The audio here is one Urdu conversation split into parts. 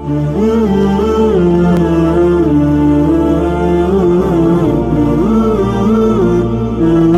یہ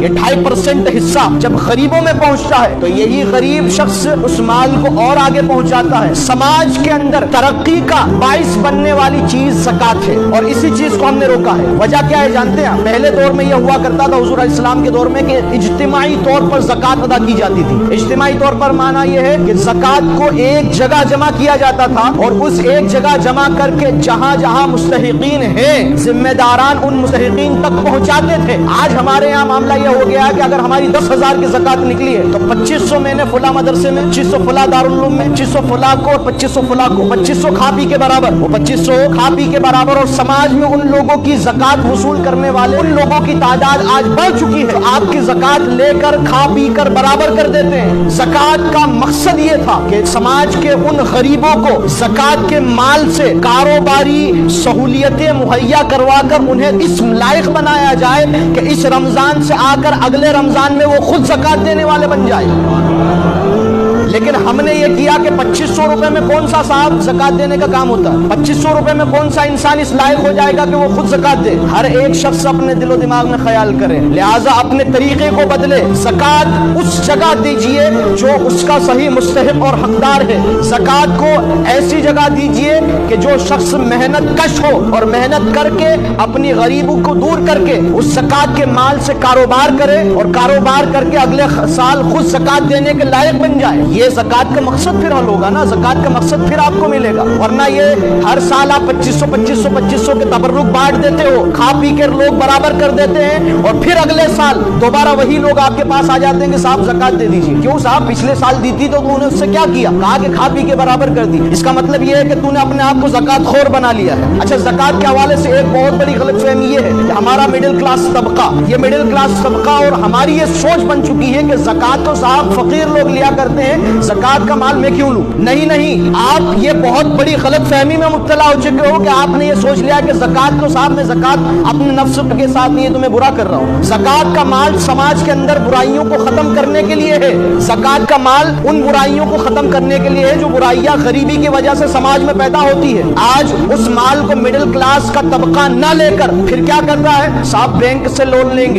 2.5% حصہ جب غریبوں میں پہنچتا ہے تو یہی غریب شخص اس مال کو اور آگے پہنچاتا ہے. سماج کے اندر ترقی کا باعث بننے والی چیز زکات ہے، اور اسی چیز کو ہم نے روکا ہے. وجہ کیا ہے جانتے ہیں؟ پہلے دور میں یہ ہوا کرتا تھا حضور علیہ السلام کے دور میں کہ اجتماعی طور پر زکات ادا کی جاتی تھی. اجتماعی طور پر معنی یہ ہے کہ زکات کو ایک جگہ جمع کیا جاتا تھا، اور اس ایک جگہ جمع کر کے جہاں جہاں مستحقین ہیں ذمہ داران ان مستحقین تک پہنچاتے تھے. آج ہمارے یہاں معاملہ یہ ہو گیا کہ اگر ہماری 10,000 کی زکات نکلی ہے تو 2500 میں نے فلاں مدرسے میں، 2500 فلاں دارالعلوم میں، 2500 فلاں کو، اور 2500 فلاں کو، 2500 کھا پی کے برابر، وہ 2500 کھا پی کے برابر. اور سماج میں ان لوگوں کی زکات وصول کرنے والے ان لوگوں کی تعداد آج بڑھ چکی ہے. آپ کی زکات لے کر کھا پی کر برابر کر دیتے ہیں. زکات کا مقصد یہ تھا کہ سماج کے ان غریبوں کو زکات کے مال سے کاروباری سہولیتیں مہیا کروا کر انہیں اس لائق بنایا جائے کہ اس رمضان سے آ کر اگلے رمضان میں وہ خود زکات دینے والے بن جائے. لیکن ہم نے یہ کیا کہ 2500 روپے میں کون سا صاحب زکات دینے کا کام ہوتا ہے؟ 2500 روپے میں کون سا انسان اس لائق ہو جائے گا کہ وہ خود زکات دے؟ ہر ایک شخص اپنے دل و دماغ میں خیال کرے، لہٰذا اپنے طریقے کو بدلے. زکات اس جگہ دیجئے جو اس کا صحیح مستحق اور حقدار ہے. زکات کو ایسی جگہ دیجئے کہ جو شخص محنت کش ہو اور محنت کر کے اپنی غریبوں کو دور کر کے اس زکات کے مال سے کاروبار کرے، اور کاروبار کر کے اگلے سال خود زکات دینے کے لائق بن جائے. یہ زکات کا مقصد پھر حل ہوگا نا، زکات کا مقصد پھر آپ کو ملے گا. ورنہ یہ ہر سال آپ 2500 کے تبرک بانٹ دیتے ہو، کھا پی کے لوگ برابر کر دیتے ہیں، اور پھر اگلے سال دوبارہ وہی لوگ آپ کے پاس آ جاتے ہیں کہ صاحب زکات دے دیجیے. کیوں صاحب؟ پچھلے سال دی تھی تو انہوں نے اس سے کیا کیا؟ کہا کہ کھا پی کے برابر کر دی. اس کا مطلب یہ ہے کہ تو نے اپنے آپ کو زکات خور بنا لیا ہے. اچھا، زکات کے حوالے سے ایک بہت بڑی غلط فہمی یہ ہے کہ ہمارا مڈل کلاس طبقہ، یہ مڈل کلاس طبقہ اور ہماری یہ سوچ بن چکی ہے کہ زکات تو صاحب فقیر لوگ لیا کرتے ہیں، زکات کا مال میں کیوں لوں؟ نہیں، آپ یہ بہت بڑی غلط فہمی میں مبتلا ہو چکے ہو کہ آپ نے یہ سوچ لیا کہ زکات تو صاحب میں زکات اپنے نفس کے ساتھ نہیں ہے تو میں برا کر رہا ہوں. زکات کا مال سماج کے اندر برائیوں کو ختم کرنے کے لیے ہے. زکات کا مال ان برائیوں کو ختم کرنے کے لیے ہے جو برائیاں غریبی کی وجہ سے سماج میں پیدا ہوتی ہے. آج اس مال کو مڈل کلاس کا طبقہ نہ لے کر پھر کیا کرتا ہے؟ صاحب بینک سے لون لیں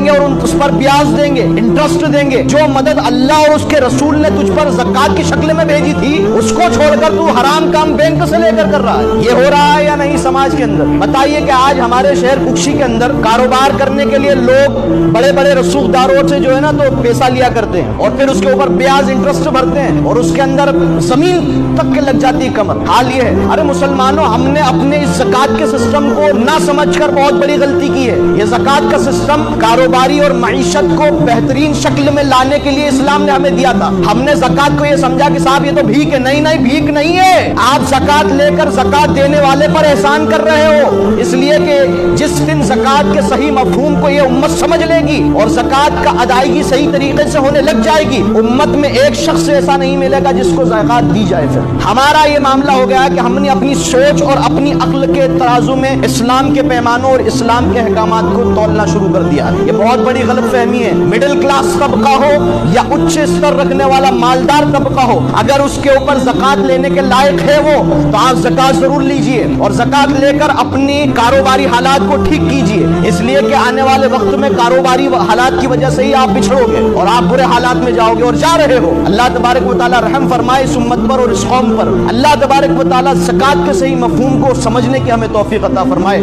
گے اور اس پر بیاج دیں گے، انٹرسٹ دیں گے. جو مدد اللہ اور اس کے رسول نے تجھ پر زکات کی شکل میں بھیجی تھی اس کو چھوڑ کر تو حرام کام بینک سے لے کر رہا ہے. یہ ہو رہا ہے یا نہیں سماج کے اندر؟ بتائیے کہ آج ہمارے شہر ککشی کے اندر کاروبار کرنے کے لیے لوگ بڑے بڑے رسوخداروں سے جو ہے نا تو پیسہ لیا کرتے ہیں، اور پھر اس کے اوپر بیاج انٹرسٹ بھرتے ہیں، اور اس کے اندر زمین تک کے لگ جاتی کمر. حال یہ ہے، ارے مسلمانوں، ہم نے اپنے اس زکات کے سسٹم کو نہ سمجھ کر بہت بڑی غلطی کی ہے. یہ زکات کا سسٹم کاروباری اور معیشت کو بہترین شکل میں لانے کے لیے اسلام نے ہمیں دیا تھا. ہم نے زکات کو یہ سمجھا کہ صاحب یہ تو بھیک ہے. نہیں، بھیک نہیں ہے. آپ زکات لے کر زکات دینے والے پر احسان کر رہے ہو، اس لیے کہ جس دن زکات کے صحیح مفہوم کو یہ امت سمجھ لے گی اور زکات کا ادائیگی صحیح طریقے سے ہونے لگ جائے گی، امت میں ایک شخص ایسا نہیں ملے گا جس کو زکات دی جائے. پھر ہمارا یہ معاملہ ہو گیا کہ ہم نے اپنی سوچ اور اپنی عقل کے ترازو میں اسلام کے پیمانوں اور اسلام کے احکامات کو تولنا شروع کر دیا. یہ بہت بڑی غلط فہمی ہے. مڈل کلاس طبقہ ہو یا اچھ استر رکھنے والا مالدار طبقہ ہو، اگر اس کے اوپر زکات لینے کے لائق ہے وہ، تو آپ زکات ضرور لیجئے اور زکات لے کر اپنی کاروباری حالات کو ٹھیک کیجئے. اس لیے کہ آنے والے وقت میں کاروباری حالات کی وجہ سے ہی آپ بچھڑو گے اور آپ برے حالات میں جاؤ گے اور جا رہے ہو. اللہ تبارک و تعالی رحم فرمائے اس امت پر اور اس قوم پر. اللہ تبارک و تعالی زکات کے صحیح مفہوم کو سمجھنے کی ہمیں توفیق عطا فرمائے.